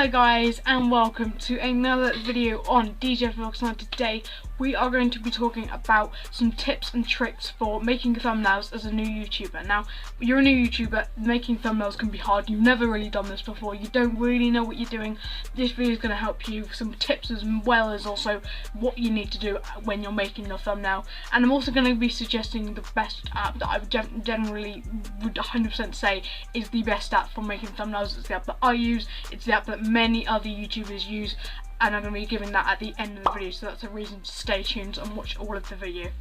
Hello guys, and welcome to another video on DJ Vlogs. Now today we are going to be talking about some tips and tricks for making thumbnails as a new YouTuber. Now, you're a new YouTuber, making thumbnails can be hard. You've never really done this before, you don't really know what you're doing. This video is going to help you with some tips as well as also what you need to do when you're making your thumbnail. And I'm also going to be suggesting the best app that I would generally would 100% say is the best app for making thumbnails. It's the app that I use, it's the app that many other YouTubers use, and I'm going to be giving that at the end of the video, so that's a reason to stay tuned and watch all of the video.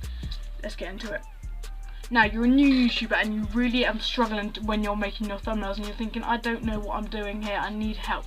Let's get into it. Now, you're a new YouTuber and you really are struggling when you're making your thumbnails and you're thinking, I don't know what I'm doing here, I need help.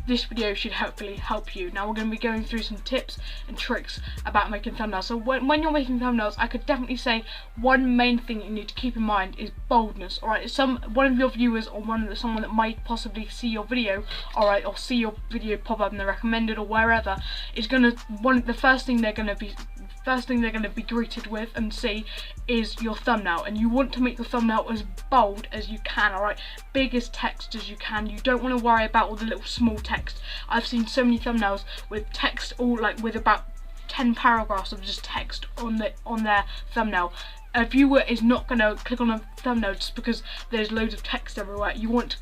This video should hopefully help you. Now, we're going to be going through some tips and tricks about making thumbnails. So when you're making thumbnails, I could definitely say one main thing you need to keep in mind is boldness. Alright, one of your viewers or someone that might possibly see your video, alright, or see your video pop up in the recommended or wherever, is gonna the first thing they're gonna be greeted with and see is your thumbnail, and you want to make your thumbnail as bold as you can, alright, big as text as you can. You don't want to worry about all the little small text. I've seen so many thumbnails with text all like with about 10 paragraphs of just text on their thumbnail. A viewer is not going to click on a thumbnail just because there's loads of text everywhere.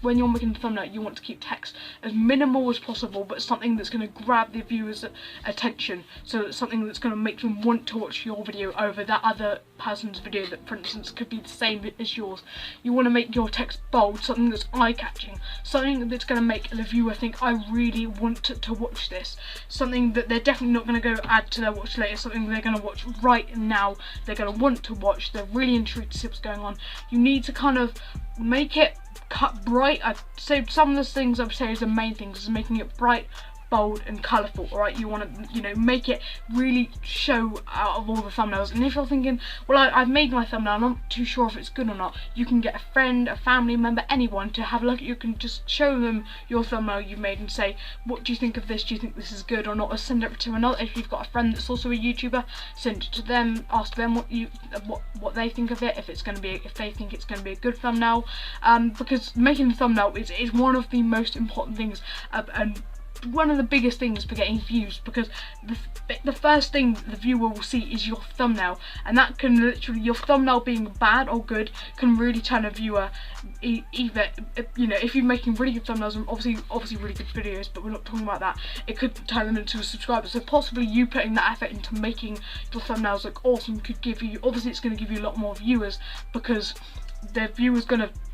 When you're making a thumbnail, you want to keep text as minimal as possible, but something that's going to grab the viewer's attention. So it's something that's going to make them want to watch your video over that other person's video that, for instance, could be the same as yours. You want to make your text bold, something that's eye-catching, something that's going to make the viewer think, I really want to watch this. Something that they're definitely not going to go add to their watch later, something they're going to watch right now, they're going to want to watch. They're really intrigued to see what's going on. You need to kind of make it cut bright. I'd say some of the things I would say is the main things is making it bright, bold and colourful. Alright, you want to make it really show out of all the thumbnails. And if you're thinking, well, I've made my thumbnail, I'm not too sure if it's good or not, you can get a friend, a family member, anyone to have a look. You can just show them your thumbnail you've made and say, what do you think of this? Do you think this is good or not? Or send it to another. If you've got a friend that's also a YouTuber, send it to them, ask them what they think of it, if they think it's going to be a good thumbnail, because making a thumbnail is one of the most important things, and one of the biggest things for getting views, because the first thing the viewer will see is your thumbnail, and that can literally, your thumbnail being bad or good can really turn a viewer either, if you're making really good thumbnails and obviously really good videos, but we're not talking about that, it could turn them into a subscriber. So possibly you putting that effort into making your thumbnails look awesome could give you, obviously it's going to give you a lot more viewers, because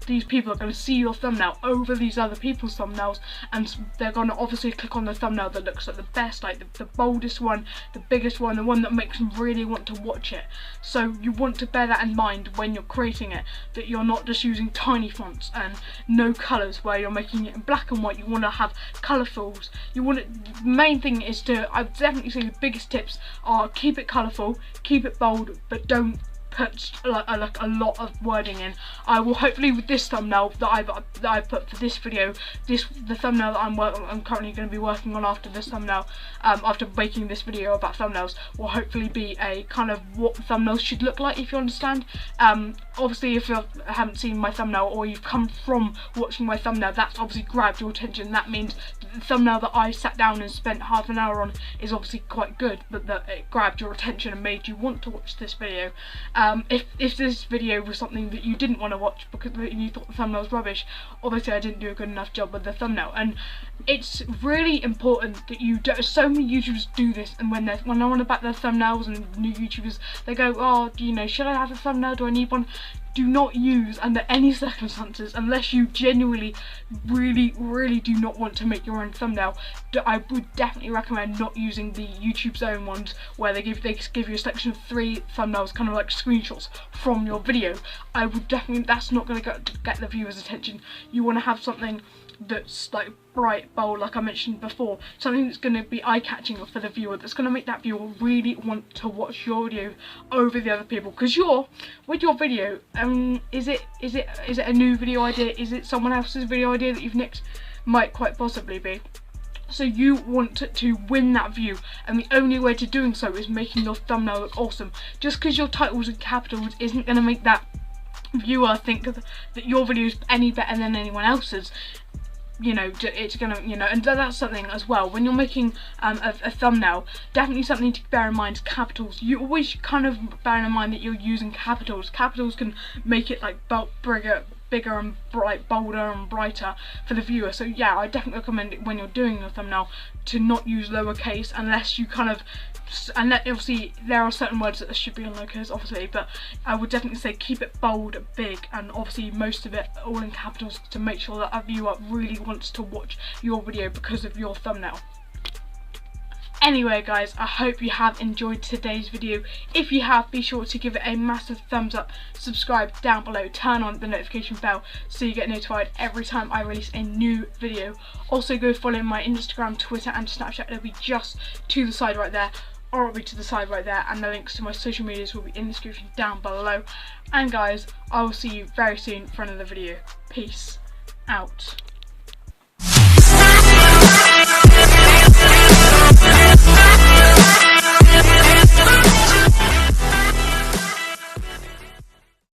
these people are going to see your thumbnail over these other people's thumbnails, and they're going to obviously click on the thumbnail that looks like the best, like the boldest one, the biggest one, the one that makes them really want to watch it. So you want to bear that in mind when you're creating it, that you're not just using tiny fonts and no colours where you're making it in black and white. You want to have colourfuls. The main thing is I would definitely say the biggest tips are keep it colourful, keep it bold, but don't put like a lot of wording in. I will hopefully, with this thumbnail that I've put for this video, the thumbnail that I'm currently going to be working on after this thumbnail, after making this video about thumbnails, will hopefully be a kind of what thumbnails should look like, if you understand. Obviously, if you haven't seen my thumbnail or you've come from watching my thumbnail, that's obviously grabbed your attention. That means that the thumbnail that I sat down and spent half an hour on is obviously quite good, but that it grabbed your attention and made you want to watch this video. If this video was something that you didn't want to watch because you thought the thumbnail was rubbish, obviously I didn't do a good enough job with the thumbnail. And it's really important that you do. So many YouTubers do this, and when they're on about their thumbnails, and new YouTubers, they go, oh, should I have a thumbnail? Do I need one? Do not use, under any circumstances, unless you genuinely really do not want to make your own thumbnail, I would definitely recommend not using the YouTube's own ones where they give you a selection of 3 thumbnails, kind of like screenshots from your video. I would definitely, that's not going to get the viewer's attention. You want to have something that's like bright, bold, like I mentioned before, something that's going to be eye-catching for the viewer, that's going to make that viewer really want to watch your video over the other people. Because with your video, is it a new video idea? Is it someone else's video idea that you've nicked? Might quite possibly be. So you want to win that view, and the only way to doing so is making your thumbnail look awesome. Just because your titles in capitals isn't going to make that viewer think that your video is any better than anyone else's. you know, it's gonna, you know, and that's something as well when you're making a thumbnail. Definitely something to bear in mind is capitals. You always kind of bear in mind that you're using capitals. Capitals can make it like bigger and bolder and brighter for the viewer. So yeah, I definitely recommend it when you're doing your thumbnail to not use lowercase, unless you kind of, and obviously there are certain words that should be on lowercase obviously, but I would definitely say keep it bold, big, and obviously most of it all in capitals to make sure that a viewer really wants to watch your video because of your thumbnail. Anyway guys, I hope you have enjoyed today's video. If you have, be sure to give it a massive thumbs up, subscribe down below, turn on the notification bell so you get notified every time I release a new video. Also go follow my Instagram, Twitter and Snapchat. They'll be just to the side right there, or it'll be to the side right there, and the links to my social medias will be in the description down below. And guys, I will see you very soon for another video. Peace out.